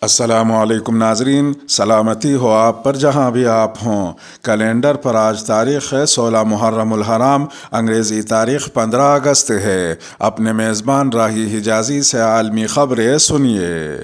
السلام علیکم ناظرین، سلامتی ہو آپ پر جہاں بھی آپ ہوں۔ کیلنڈر پر آج تاریخ ہے 16 محرم الحرام، انگریزی تاریخ 15 اگست ہے۔ اپنے میزبان راہی حجازی سے عالمی خبریں سنیے۔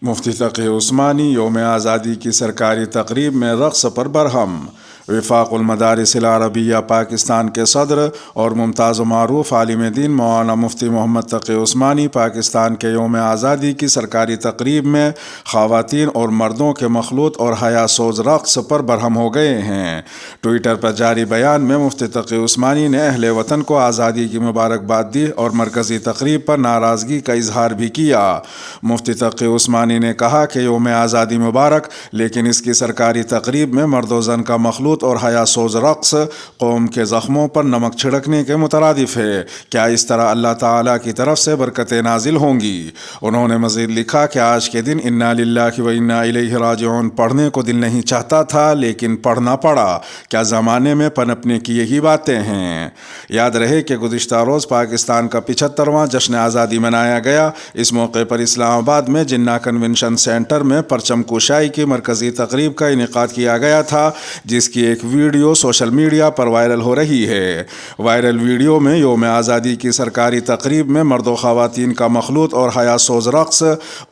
مفتی تقی عثمانی یوم آزادی کی سرکاری تقریب میں رقص پر برہم۔ وفاق المدارس العربیہ پاکستان کے صدر اور ممتاز و معروف عالم دین مولانا مفتی محمد تقی عثمانی پاکستان کے یوم آزادی کی سرکاری تقریب میں خواتین اور مردوں کے مخلوط اور حیا سوز رقص پر برہم ہو گئے ہیں۔ ٹوئیٹر پر جاری بیان میں مفتی تقی عثمانی نے اہل وطن کو آزادی کی مبارکباد دی اور مرکزی تقریب پر ناراضگی کا اظہار بھی کیا۔ مفتی تقی عثمانی نے کہا کہ یوم آزادی مبارک، لیکن اس کی سرکاری تقریب میں مرد و زن کا مخلوط اور حیا سوز رقص قوم کے زخموں پر نمک چھڑکنے کے مترادف ہے۔ کیا اس طرح اللہ تعالیٰ کی طرف سے برکتیں نازل ہوں گی؟ انہوں نے مزید لکھا کہ آج کے دن انا للہ و انا الیہ راجعون پڑھنے کو دل نہیں چاہتا تھا، لیکن پڑھنا پڑا۔ کیا زمانے میں پنپنے کی یہی باتیں ہیں؟ یاد رہے کہ گزشتہ روز پاکستان کا 75واں جشن آزادی منایا گیا۔ اس موقع پر اسلام آباد میں جناح کنونشن سینٹر میں پرچم کشائی کی مرکزی تقریب کا انعقاد کیا گیا تھا، جس کی ایک ویڈیو سوشل میڈیا پر وائرل ہو رہی ہے۔ وائرل ویڈیو میں یوم آزادی کی سرکاری تقریب میں مرد و خواتین کا مخلوط اور حیا سوز رقص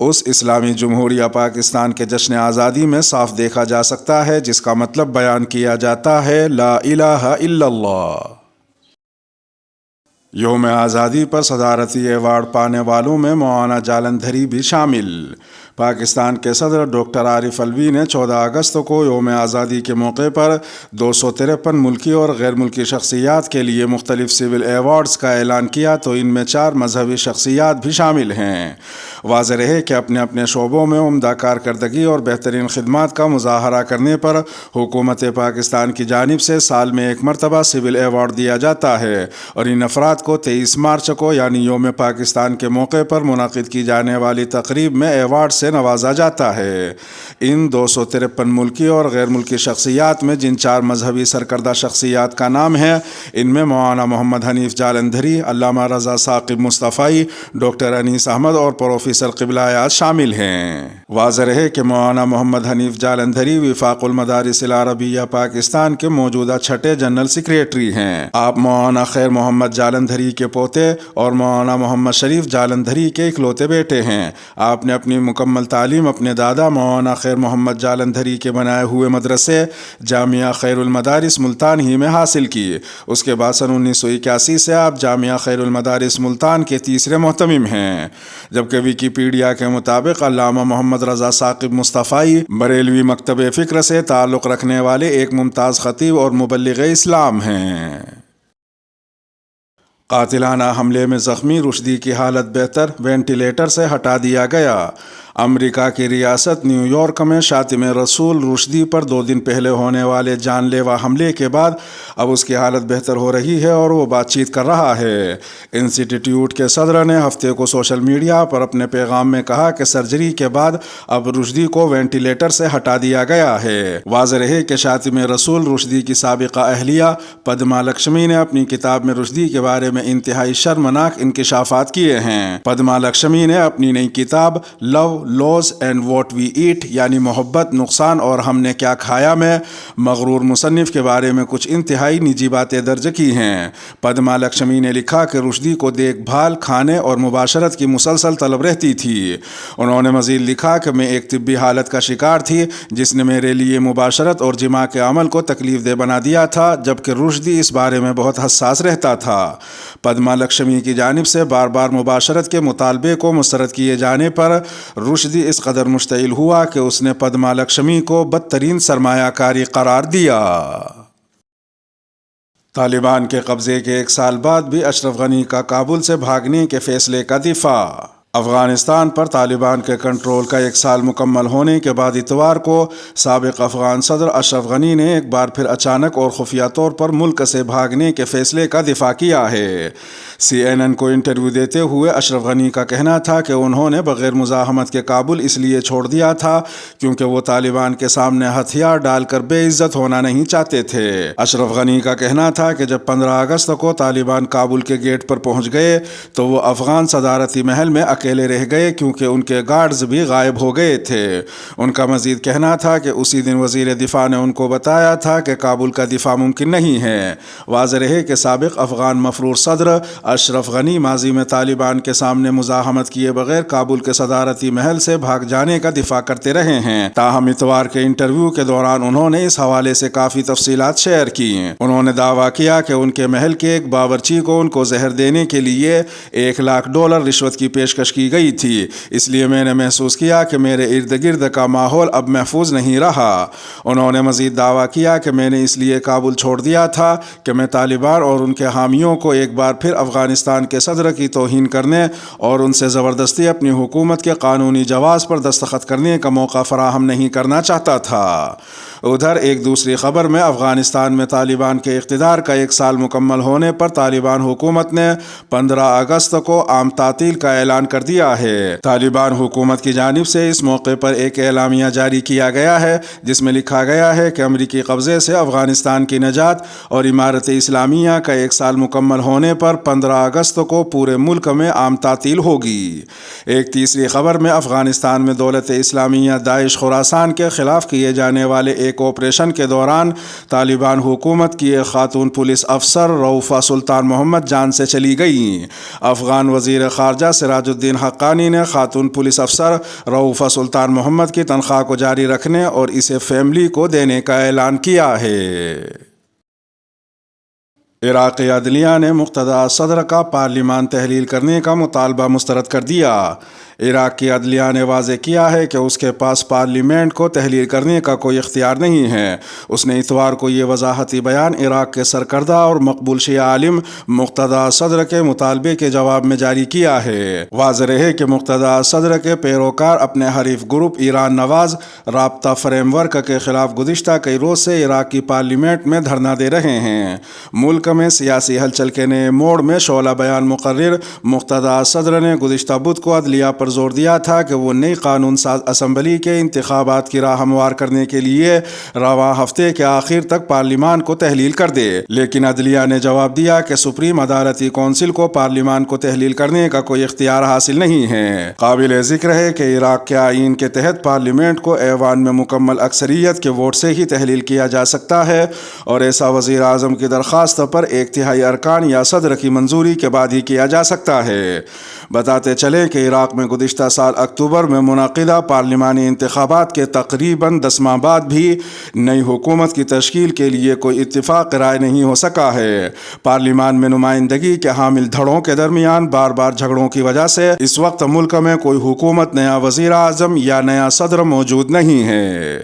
اس اسلامی جمہوریہ پاکستان کے جشن آزادی میں صاف دیکھا جا سکتا ہے، جس کا مطلب بیان کیا جاتا ہے لا الہ الا اللہ۔ یوم آزادی پر صدارتی ایوارڈ پانے والوں میں مولانا جالندھری بھی شامل۔ پاکستان کے صدر ڈاکٹر عارف الوی نے 14 اگست کو یوم آزادی کے موقع پر 253 ملکی اور غیر ملکی شخصیات کے لیے مختلف سول ایوارڈز کا اعلان کیا، تو ان میں 4 مذہبی شخصیات بھی شامل ہیں۔ واضح رہے کہ اپنے اپنے شعبوں میں عمدہ کارکردگی اور بہترین خدمات کا مظاہرہ کرنے پر حکومت پاکستان کی جانب سے سال میں ایک مرتبہ سول ایوارڈ دیا جاتا ہے، اور ان افراد کو 23 مارچ کو یعنی یوم پاکستان کے موقع پر منعقد کی جانے والی تقریب میں ایوارڈ سے نوازا جاتا ہے۔ ان 253 ملکی اور غیر ملکی شخصیات میں جن 4 مذہبی سرکردہ شخصیات کا نام ہے، ان میں مولانا محمد حنیف جالندھری، علامہ رضا ثاقب مصطفی، ڈاکٹر انیس احمد اور پروفیسر قبلہ ایاز شامل ہیں۔ واضح رہے کہ مولانا محمد حنیف جالندھری وفاق المدارس العربیہ پاکستان کے موجودہ 6 جنرل سیکریٹری ہیں۔ آپ مولانا خیر محمد جالندھری کے پوتے اور مولانا محمد شریف جالندھری کے اکلوتے بیٹے ہیں۔ آپ نے اپنی مکمل تعلیم اپنے دادا مولانا خیر محمد جالندھری کے بنائے ہوئے مدرسے جامعہ خیر المدارس ملتان ہی میں حاصل کی۔ اس کے بعد سن 1981 سے آپ جامعہ خیر المدارس ملتان کے تیسرے محتمم ہیں، جبکہ ویکیپیڈیا کے مطابق علامہ محمد رضا ثاقب مصطفی بریلوی مکتب فکر سے تعلق رکھنے والے ایک ممتاز خطیب اور مبلغ اسلام ہیں۔ قاتلانہ حملے میں زخمی رشدی کی حالت بہتر، وینٹیلیٹر سے ہٹا دیا گیا۔ امریکہ کی ریاست نیو یارک میں شاطم رسول رشدی پر 2 دن پہلے ہونے والے جان لیوا حملے کے بعد اب اس کی حالت بہتر ہو رہی ہے اور وہ بات چیت کر رہا ہے۔ انسٹی ٹیوٹ کے صدر نے ہفتے کو سوشل میڈیا پر اپنے پیغام میں کہا کہ سرجری کے بعد اب رشدی کو وینٹیلیٹر سے ہٹا دیا گیا ہے۔ واضح رہے کہ شاطم رسول رشدی کی سابقہ اہلیہ پدما لکشمی نے اپنی کتاب میں رشدی کے بارے میں انتہائی شرمناک انکشافات کیے ہیں۔ پدما لکشمی نے اپنی نئی کتاب love loss and what we ate یعنی محبت، نقصان اور ہم نے کیا کھایا میں مغرور مصنف کے بارے میں کچھ انتہائی نجی باتیں درج کی ہیں۔ پدما لکشمی نے لکھا کہ رشدی کو دیکھ بھال، کھانے اور مباشرت کی مسلسل طلب رہتی تھی۔ انہوں نے مزید لکھا کہ میں ایک طبی حالت کا شکار تھی جس نے میرے لیے مباشرت اور جماع کے عمل کو تکلیف دہ بنا دیا تھا، جبکہ رشدی اس بارے میں بہت حساس رہتا تھا۔ پدما لکشمی کی جانب سے بار بار مباشرت کے مطالبے کو مسترد کیے جانے پر رشدی اس قدر مشتعل ہوا کہ اس نے پدما لکشمی کو بدترین سرمایہ کاری قرار دیا۔ طالبان کے قبضے کے 1 سال بعد بھی اشرف غنی کا کابل سے بھاگنے کے فیصلے کا دفاع۔ افغانستان پر طالبان کے کنٹرول کا 1 سال مکمل ہونے کے بعد اتوار کو سابق افغان صدر اشرف غنی نے ایک بار پھر اچانک اور خفیہ طور پر ملک سے بھاگنے کے فیصلے کا دفاع کیا ہے۔ CNN کو انٹرویو دیتے ہوئے اشرف غنی کا کہنا تھا کہ انہوں نے بغیر مزاحمت کے کابل اس لیے چھوڑ دیا تھا کیونکہ وہ طالبان کے سامنے ہتھیار ڈال کر بے عزت ہونا نہیں چاہتے تھے۔ اشرف غنی کا کہنا تھا کہ جب 15 اگست کو طالبان کابل کے گیٹ پر پہنچ گئے تو وہ افغان صدارتی محل میں اکیلے رہ گئے کیونکہ ان کے گارڈز بھی غائب ہو گئے تھے۔ ان کا مزید کہنا تھا کہ اسی دن وزیر دفاع نے ان کو بتایا تھا کہ کابل کا دفاع ممکن نہیں ہے۔ واضح رہے کہ سابق افغان مفرور صدر اشرف غنی ماضی میں طالبان کے سامنے مزاحمت کیے بغیر کابل کے صدارتی محل سے بھاگ جانے کا دفاع کرتے رہے ہیں۔ تاہم اتوار کے انٹرویو کے دوران انہوں نے اس حوالے سے کافی تفصیلات شیئر کی۔ انہوں نے دعویٰ کیا کہ ان کے محل کے ایک باورچی کو ان کو زہر دینے کے لیے $1,00,000 رشوت کی پیشکش کی گئی تھی، اس لیے میں نے محسوس کیا کہ میرے ارد گرد کا ماحول اب محفوظ نہیں رہا۔ انہوں نے مزید دعویٰ کیا کہ میں نے اس لیے کابل چھوڑ دیا تھا کہ میں طالبان اور ان کے حامیوں کو ایک بار پھر افغانستان کے صدر کی توہین کرنے اور ان سے زبردستی اپنی حکومت کے قانونی جواز پر دستخط کرنے کا موقع فراہم نہیں کرنا چاہتا تھا۔ ادھر ایک دوسری خبر میں افغانستان میں طالبان کے اقتدار کا 1 سال مکمل ہونے پر طالبان حکومت نے 15 اگست کو عام تعطیل کا اعلان کر دیا ہے۔ طالبان حکومت کی جانب سے اس موقع پر ایک اعلامیہ جاری کیا گیا ہے جس میں لکھا گیا ہے کہ امریکی قبضے سے افغانستان کی نجات اور امارت اسلامیہ کا 1 سال مکمل ہونے پر 15 اگست کو پورے ملک میں عام تعطیل ہوگی۔ ایک تیسری خبر میں افغانستان میں دولت اسلامیہ داعش خراسان کے خلاف کیے جانے والے ایک آپریشن کے دوران طالبان حکومت کی ایک خاتون پولیس افسر رؤفہ سلطان محمد جان سے چلی گئیں۔ افغان وزیر خارجہ سراج الدین حقانی نے خاتون پولیس افسر رؤفہ سلطان محمد کی تنخواہ کو جاری رکھنے اور اسے فیملی کو دینے کا اعلان کیا ہے۔ عراقی عدلیہ نے مقتدیٰ صدر کا پارلیمان تحلیل کرنے کا مطالبہ مسترد کر دیا۔ عراق کی عدلیہ نے واضح کیا ہے کہ اس کے پاس پارلیمنٹ کو تحلیل کرنے کا کوئی اختیار نہیں ہے۔ اس نے اتوار کو یہ وضاحتی بیان عراق کے سرکردہ اور مقبول شیعہ عالم مقتدیٰ صدر کے مطالبے کے جواب میں جاری کیا ہے۔ واضح رہے کہ مقتدیٰ صدر کے پیروکار اپنے حریف گروپ ایران نواز رابطہ فریم ورک کے خلاف گزشتہ کئی روز سے عراق کی پارلیمنٹ میں دھرنا دے رہے ہیں۔ ملک میں سیاسی ہلچل کے نئے موڑ میں شعلہ بیان مقرر مقتدیٰ صدر نے گزشتہ بدھ کو عدلیہ پر زور دیا تھا کہ وہ نئی قانون ساز اسمبلی کے انتخابات کی راہ ہموار کرنے کے لیے رواں ہفتے کے آخر تک پارلیمان کو تحلیل کر دے، لیکن عدلیہ نے جواب دیا کہ سپریم عدالتی کونسل کو پارلیمان کو تحلیل کرنے کا کوئی اختیار حاصل نہیں ہے۔ قابل ذکر ہے کہ عراق کے آئین کے تحت پارلیمنٹ کو ایوان میں مکمل اکثریت کے ووٹ سے ہی تحلیل کیا جا سکتا ہے اور ایسا وزیر اعظم کی درخواست پر 1/3 ارکان یا صدر کی منظوری کے بعد ہی کیا جا سکتا ہے۔ بتاتے چلیں کہ عراق میں گزشتہ سال اکتوبر میں منعقدہ پارلیمانی انتخابات کے تقریباً 10 ماہ بعد بھی نئی حکومت کی تشکیل کے لیے کوئی اتفاق رائے نہیں ہو سکا ہے۔ پارلیمان میں نمائندگی کے حامل دھڑوں کے درمیان بار بار جھگڑوں کی وجہ سے اس وقت ملک میں کوئی حکومت، نیا وزیر اعظم یا نیا صدر موجود نہیں ہے۔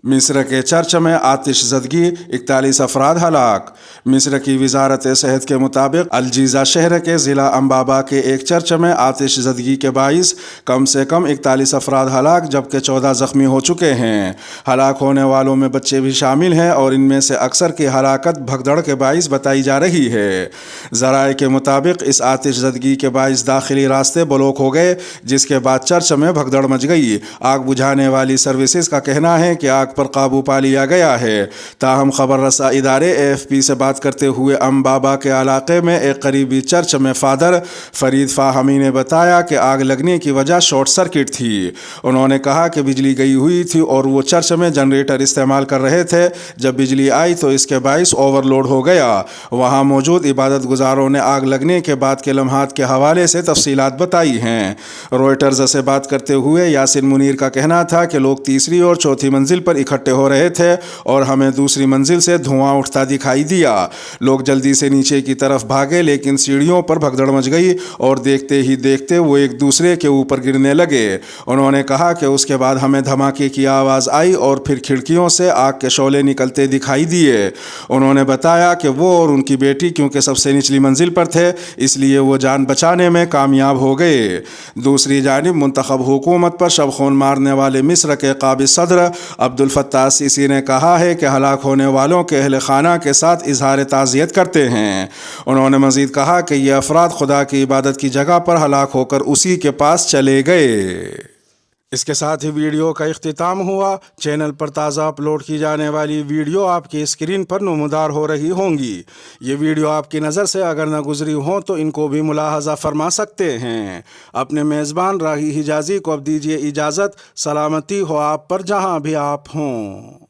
مصر کے چرچ میں آتش زدگی، 41 افراد ہلاک۔ مصر کی وزارت صحت کے مطابق الجیزہ شہر کے ضلع امبابہ کے ایک چرچ میں آتش زدگی کے باعث کم سے کم 41 افراد ہلاک جبکہ 14 زخمی ہو چکے ہیں۔ ہلاک ہونے والوں میں بچے بھی شامل ہیں اور ان میں سے اکثر کی ہلاکت بھگدڑ کے باعث بتائی جا رہی ہے۔ ذرائع کے مطابق اس آتش زدگی کے باعث داخلی راستے بلاک ہو گئے جس کے بعد چرچ میں بھگدڑ مچ گئی۔ آگ بجھانے والی سروسز کا کہنا ہے کہ آگ پر قابو پا لیا گیا ہے۔ تاہم خبر رساں ادارے AFP سے بات کرتے ہوئے امبابہ کے علاقے میں ایک قریبی چرچ میں فادر فرید فاہمی نے بتایا کہ آگ لگنے کی وجہ شارٹ سرکٹ تھی۔ انہوں نے کہا کہ بجلی گئی ہوئی تھی اور وہ چرچ میں جنریٹر استعمال کر رہے تھے۔ جب بجلی آئی تو اس کے باعث اوور لوڈ ہو گیا۔ وہاں موجود عبادت گزاروں نے آگ لگنے کے بعد کے لمحات کے حوالے سے تفصیلات بتائی ہیں۔ روئٹرز سے بات کرتے ہوئے یاسین منیر کا کہنا تھا کہ لوگ تیسری اور چوتھی منزل پر اکٹھے ہو رہے تھے اور ہمیں دوسری منزل سے دھواں اٹھتا دکھائی دیا۔ لوگ جلدی سے نیچے کی طرف بھاگے لیکن سیڑھیوں پر بھگدڑ مچ گئی اور دیکھتے ہی دیکھتے وہ ایک دوسرے کے اوپر گرنے لگے۔ انہوں نے کہا کہ اس کے بعد ہمیں دھماکے کی آواز آئی اور پھر کھڑکیوں سے آگ کے شعلے نکلتے دکھائی دیے۔ انہوں نے بتایا کہ وہ اور ان کی بیٹی کیونکہ سب سے نچلی منزل پر تھے اس لیے وہ جان بچانے میں کامیاب ہو گئے۔ دوسری جانب منتخب حکومت پر شب خون مارنے والے مصر کے قابض صدر عبد عبدالفتاح السیسی نے کہا ہے کہ ہلاک ہونے والوں کے اہل خانہ کے ساتھ اظہار تعزیت کرتے ہیں۔ انہوں نے مزید کہا کہ یہ افراد خدا کی عبادت کی جگہ پر ہلاک ہو کر اسی کے پاس چلے گئے۔ اس کے ساتھ ہی ویڈیو کا اختتام ہوا۔ چینل پر تازہ اپلوڈ کی جانے والی ویڈیو آپ کی اسکرین پر نمودار ہو رہی ہوں گی۔ یہ ویڈیو آپ کی نظر سے اگر نہ گزری ہوں تو ان کو بھی ملاحظہ فرما سکتے ہیں۔ اپنے میزبان راہی حجازی کو اب دیجیے اجازت۔ سلامتی ہو آپ پر جہاں بھی آپ ہوں۔